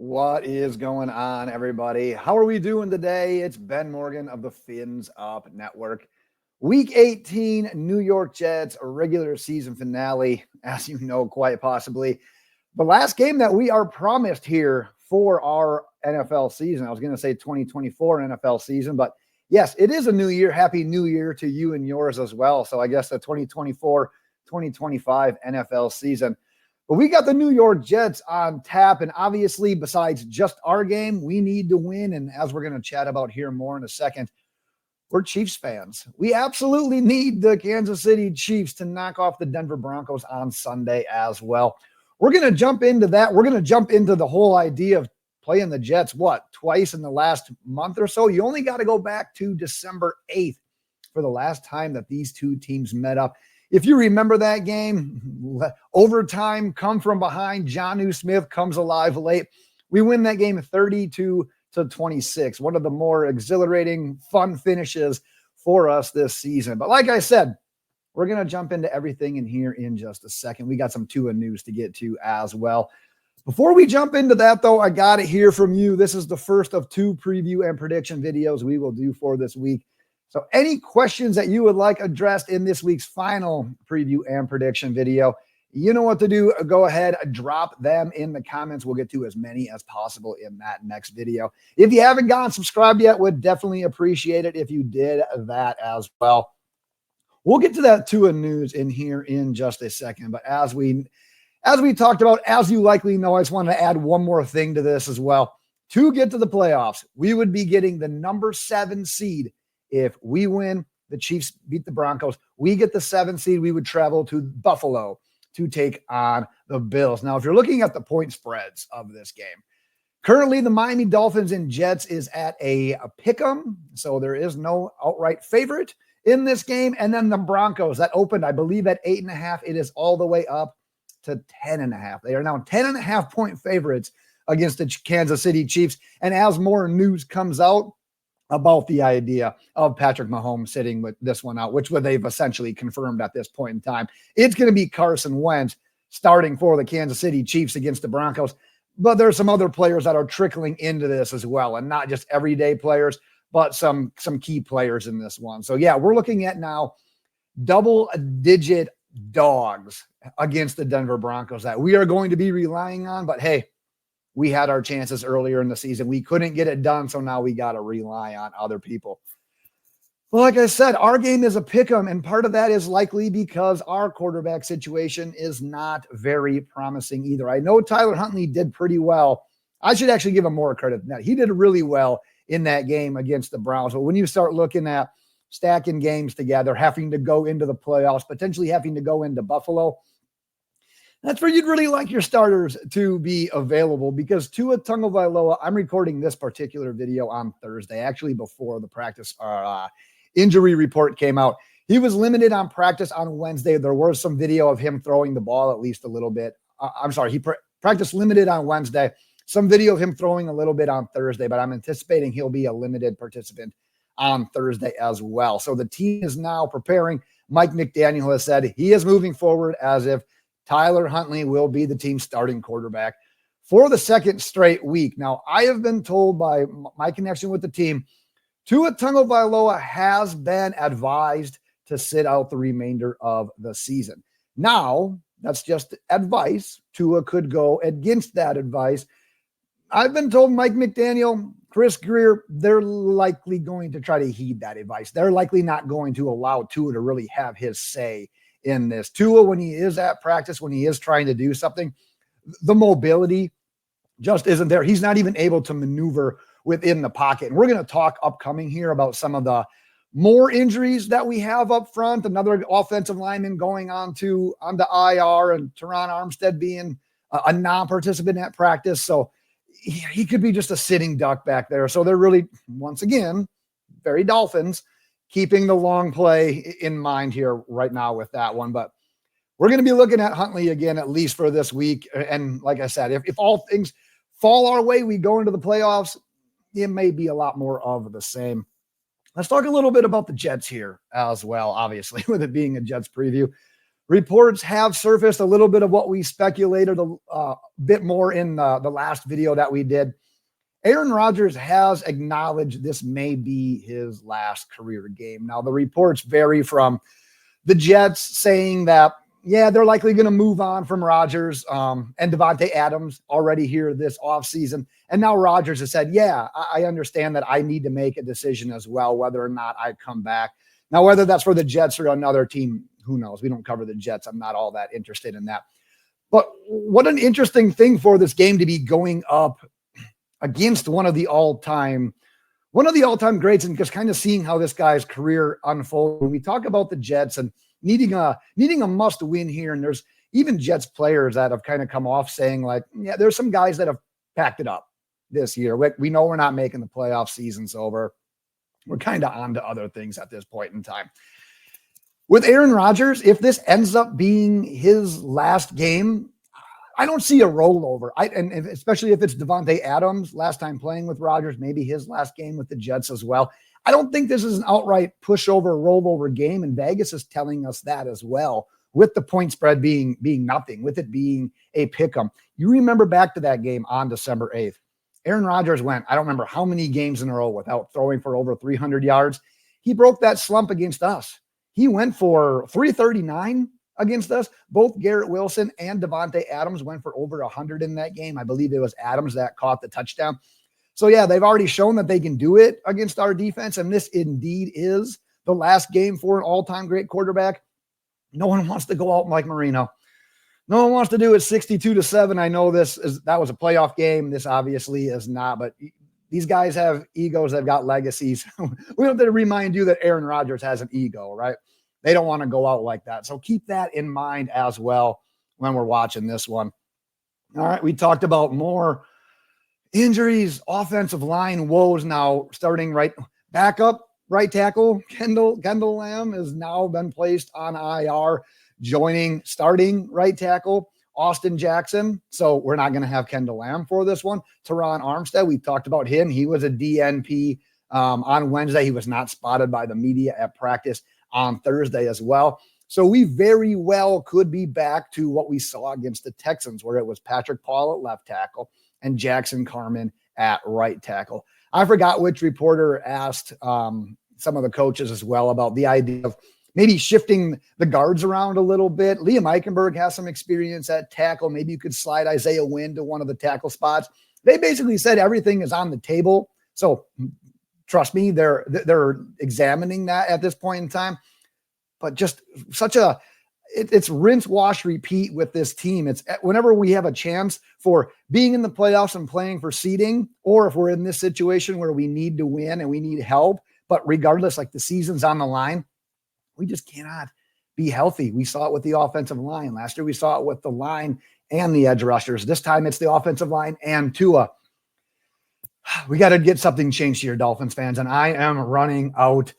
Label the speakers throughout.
Speaker 1: What is going on, everybody? How are we doing today? It's Ben Morgan of the Fins Up Network. Week 18, New York Jets, a regular season finale, as you know, quite possibly. The last game that we are promised here for our NFL season. I was going to say 2024 NFL season, but yes, it is a new year. Happy New Year to you and yours as well. So I guess the 2024-2025 NFL season. But we got the New York Jets on tap, and obviously, besides just our game, we need to win. And as we're going to chat about here more in a second, we're Chiefs fans. We absolutely need the Kansas City Chiefs to knock off the Denver Broncos on Sunday as well. We're going to jump into that. We're going to jump into the whole idea of playing the Jets, twice in the last month or so? You only got to go back to December 8th for the last time that these two teams met up. If you remember that game, overtime, come from behind, Jonnu Smith comes alive late. We win that game 32-26. One of the more exhilarating, fun finishes for us this season. But like I said, we're going to jump into everything in here in just a second. We got some Tua news to get to as well. Before we jump into that, though, I got to hear from you. This is the first of two preview and prediction videos we will do for this week. So any questions that you would like addressed in this week's final preview and prediction video, you know what to do. Go ahead, drop them in the comments. We'll get to as many as possible in that next video. If you haven't gotten subscribed yet, would definitely appreciate it if you did that as well. We'll get to that Tua news in here in just a second. But as we talked about, as you likely know, I just wanted to add one more thing to this as well. To get to the playoffs, we would be getting the number 7 seed. If we win, the Chiefs beat the Broncos, we get the 7th seed, we would travel to Buffalo to take on the Bills. Now, if you're looking at the point spreads of this game, currently the Miami Dolphins and Jets is at a pick'em, so there is no outright favorite in this game. And then the Broncos, that opened, I believe, at 8.5. It is all the way up to 10.5. They are now 10.5 point favorites against the Kansas City Chiefs. And as more news comes out about the idea of Patrick Mahomes sitting with this one out, which they've essentially confirmed at this point in time. It's going to be Carson Wentz starting for the Kansas City Chiefs against the Broncos. But there's some other players that are trickling into this as well, and not just everyday players, but some key players in this one. So, yeah, we're looking at now double-digit dogs against the Denver Broncos that we are going to be relying on. But, hey, we had our chances earlier in the season. We couldn't get it done, so now we got to rely on other people. Well, like I said, our game is a pick'em, and part of that is likely because our quarterback situation is not very promising either. I know Tyler Huntley did pretty well. I should actually give him more credit than that. He did really well in that game against the Browns. But when you start looking at stacking games together, having to go into the playoffs, potentially having to go into Buffalo, that's where you'd really like your starters to be available, because Tua Tagovailoa, I'm recording this particular video on Thursday, actually before the practice injury report came out. He was limited on practice on Wednesday. There was some video of him throwing the ball at least a little bit. He practiced limited on Wednesday. Some video of him throwing a little bit on Thursday, but I'm anticipating he'll be a limited participant on Thursday as well. So the team is now preparing. Mike McDaniel has said he is moving forward as if Tyler Huntley will be the team's starting quarterback for the second straight week. Now, I have been told by my connection with the team, Tua Tagovailoa has been advised to sit out the remainder of the season. Now, that's just advice. Tua could go against that advice. I've been told Mike McDaniel, Chris Greer, they're likely going to try to heed that advice. They're likely not going to allow Tua to really have his say in this. Tua, when he is at practice, when he is trying to do something, the mobility just isn't there. He's not even able to maneuver within the pocket. And we're going to talk upcoming here about some of the more injuries that we have up front. Another offensive lineman going on the IR, and Teron Armstead being a non-participant at practice. So he could be just a sitting duck back there. So they're really, once again, very Dolphins, keeping the long play in mind here right now with that one. But we're going to be looking at Huntley again, at least for this week. And like I said, if all things fall our way, we go into the playoffs, it may be a lot more of the same. Let's talk a little bit about the Jets here as well, obviously, with it being a Jets preview. reports have surfaced a little bit of what we speculated a bit more in the last video that we did. Aaron Rodgers has acknowledged this may be his last career game. Now, the reports vary from the Jets saying that, yeah, they're likely going to move on from Rodgers and Devontae Adams already here this offseason. And now Rodgers has said, yeah, I understand that I need to make a decision as well, whether or not I come back. Now, whether that's for the Jets or another team, who knows? We don't cover the Jets. I'm not all that interested in that. But what an interesting thing for this game to be going up against one of the all-time greats, and just kind of seeing how this guy's career unfolds. When we talk about the Jets and needing a must win here, and there's even Jets players that have kind of come off saying like, yeah, there's some guys that have packed it up this year. We know we're not making the playoff, season's over. We're kind of on to other things at this point in time. With Aaron Rodgers, if this ends up being his last game, I don't see a rollover. And especially if it's Devontae Adams, last time playing with Rodgers, maybe his last game with the Jets as well. I don't think this is an outright pushover, rollover game, and Vegas is telling us that as well, with the point spread being nothing, with it being a pick'em. You remember back to that game on December 8th. Aaron Rodgers went, I don't remember how many games in a row without throwing for over 300 yards. He broke that slump against us. He went for 339 against us. Both Garrett Wilson and Devontae Adams went for over 100 in that game. I believe it was Adams that caught the touchdown. So, yeah, they've already shown that they can do it against our defense, and this indeed is the last game for an all-time great quarterback. No one wants to go out like Marino. No one wants to do it 62-7. I know that was a playoff game. This obviously is not, but these guys have egos. They've got legacies. We don't have to remind you that Aaron Rodgers has an ego, right? They don't want to go out like that. So keep that in mind as well when we're watching this one. All right, we talked about more injuries, offensive line woes now starting right. Backup right tackle Kendall Lamb has now been placed on IR, starting right tackle Austin Jackson. So we're not going to have Kendall Lamb for this one. Teron Armstead, we talked about him. He was a DNP on Wednesday. He was not spotted by the media at practice on Thursday as well. So we very well could be back to what we saw against the Texans, where it was Patrick Paul at left tackle and Jackson Carman at right tackle. I forgot which reporter asked some of the coaches as well about the idea of maybe shifting the guards around a little bit. Liam Eichenberg has some experience at tackle. Maybe you could slide Isaiah Wynn to one of the tackle spots. They basically said everything is on the table. So trust me, they're examining that at this point in time. But just it's rinse, wash, repeat with this team. It's whenever we have a chance for being in the playoffs and playing for seeding, or if we're in this situation where we need to win and we need help, but regardless, like the season's on the line, we just cannot be healthy. We saw it with the offensive line. Last year, we saw it with the line and the edge rushers. This time, it's the offensive line and Tua. We got to get something changed here, Dolphins fans, and I am running out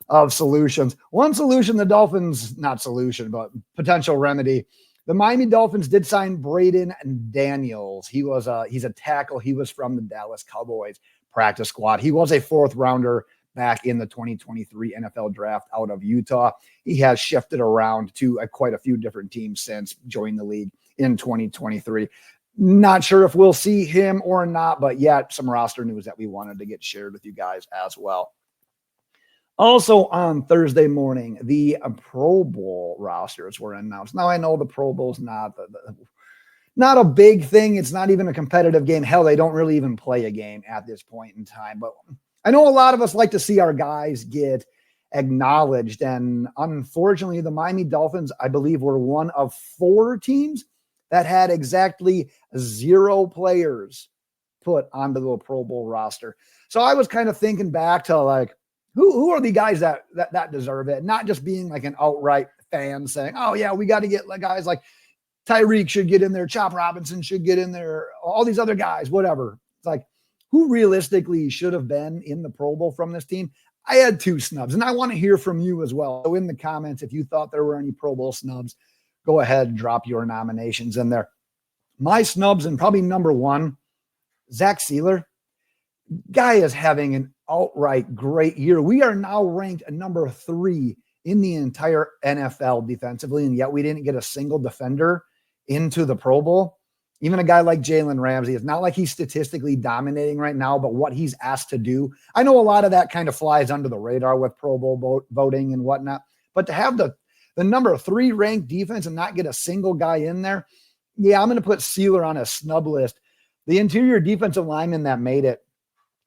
Speaker 1: of solutions. One solution, the Dolphins, not solution, but potential remedy. The Miami Dolphins did sign Braden Daniels. He's a tackle. He was from the Dallas Cowboys practice squad. He was a fourth rounder back in the 2023 NFL draft out of Utah. He has shifted around to quite a few different teams since joining the league in 2023. Not sure if we'll see him or not, but yet some roster news that we wanted to get shared with you guys as well. Also on Thursday morning, the Pro Bowl rosters were announced. Now I know the Pro Bowl's not a big thing. It's not even a competitive game. Hell, they don't really even play a game at this point in time. But I know a lot of us like to see our guys get acknowledged. And unfortunately, the Miami Dolphins, I believe, were one of 4 teams that had exactly 0 players put onto the Pro Bowl roster. So I was kind of thinking back to like, who are the guys that deserve it? Not just being like an outright fan saying, oh yeah, we got to get like guys like Tyreek should get in there. Chop Robinson should get in there. All these other guys, whatever. It's like, who realistically should have been in the Pro Bowl from this team? I had 2 snubs, and I want to hear from you as well. So in the comments, if you thought there were any Pro Bowl snubs, go ahead and drop your nominations in there. My snubs, and probably number 1, Zach Sealer. Guy is having an outright great year. We are now ranked number 3 in the entire NFL defensively, and yet we didn't get a single defender into the Pro Bowl. Even a guy like Jalen Ramsey, it's not like he's statistically dominating right now, but what he's asked to do, I know a lot of that kind of flies under the radar with Pro Bowl voting and whatnot, but to have the number 3 ranked defense and not get a single guy in there, yeah, I'm going to put Sealer on a snub list. The interior defensive lineman that made it,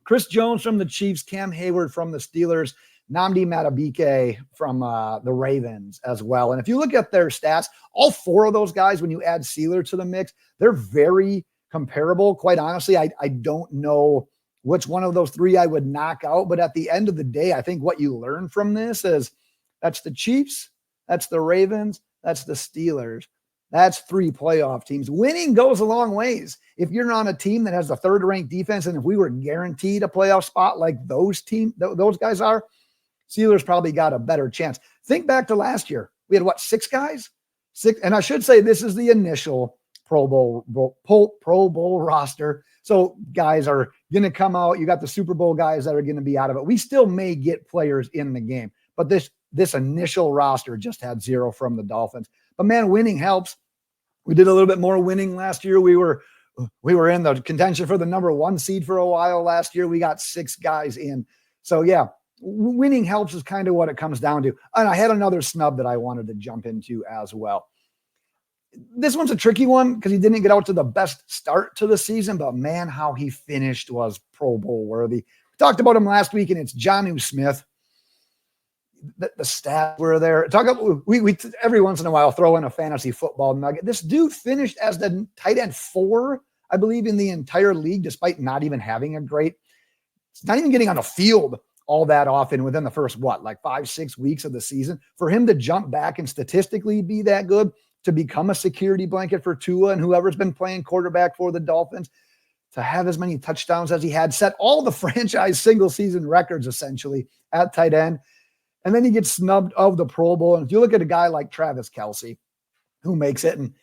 Speaker 1: Chris Jones from the Chiefs, Cam Hayward from the Steelers, Nnamdi Madubuike from the Ravens as well. And if you look at their stats, all 4 of those guys, when you add Sealer to the mix, they're very comparable. Quite honestly, I don't know which one of those 3 I would knock out. But at the end of the day, I think what you learn from this is that's the Chiefs, that's the Ravens, that's the Steelers. That's 3 playoff teams. Winning goes a long ways. If you're on a team that has the 3rd ranked defense, and if we were guaranteed a playoff spot like those guys are, Steelers probably got a better chance. Think back to last year. We had 6 guys? 6. And I should say this is the initial Pro Bowl roster. So guys are going to come out. You got the Super Bowl guys that are going to be out of it. We still may get players in the game, but this initial roster just had 0 from the Dolphins. But man, winning helps. We did a little bit more winning last year. We were in the contention for the number 1 seed for a while last year. We got 6 guys in. So yeah, winning helps is kind of what it comes down to. And I had another snub that I wanted to jump into as well. This one's a tricky one because he didn't get out to the best start to the season, but man, how he finished was Pro Bowl worthy. We talked about him last week, and it's Jonnu Smith. The stats were there. We every once in a while throw in a fantasy football nugget. This dude finished as the tight end 4, I believe, in the entire league, despite not even having a great, not even getting on the field all that often within the first, 5-6 weeks of the season. For him to jump back and statistically be that good, to become a security blanket for Tua and whoever's been playing quarterback for the Dolphins, to have as many touchdowns as he had, set all the franchise single season records essentially at tight end. And then he gets snubbed of the Pro Bowl. And if you look at a guy like Travis Kelce, who makes it, and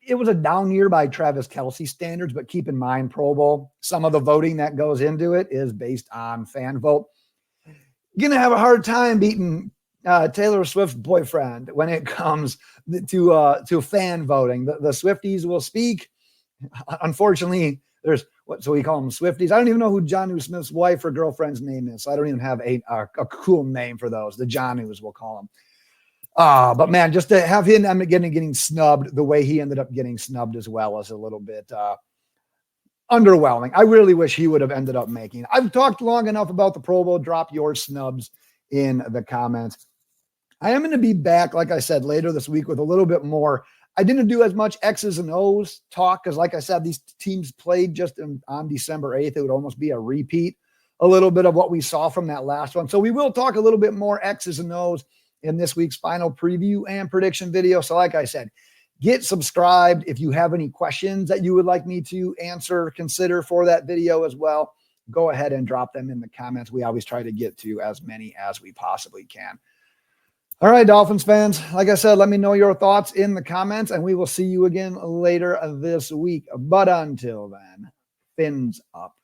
Speaker 1: it was a down year by Travis Kelce standards, but keep in mind, Pro Bowl, some of the voting that goes into it is based on fan vote. You're going to have a hard time beating Taylor Swift's boyfriend when it comes to fan voting. The Swifties will speak. Unfortunately, there's so we call them Swifties. I don't even know who Jonnu Smith's wife or girlfriend's name is. So I don't even have a cool name for those. The Jonnus, we'll call them. But man, just to have him getting snubbed the way he ended up getting snubbed as well is a little bit underwhelming. I really wish he would have ended up making it. I've talked long enough about the Pro Bowl. Drop your snubs in the comments. I am going to be back, like I said, later this week with a little bit more. I didn't do as much X's and O's talk because, like I said, these teams played just on December 8th. It would almost be a repeat, a little bit of what we saw from that last one. So we will talk a little bit more X's and O's in this week's final preview and prediction video. So like I said, get subscribed. If you have any questions that you would like me to answer, consider for that video as well, go ahead and drop them in the comments. We always try to get to as many as we possibly can. All right, Dolphins fans, like I said, let me know your thoughts in the comments, and we will see you again later this week. But until then, fins up.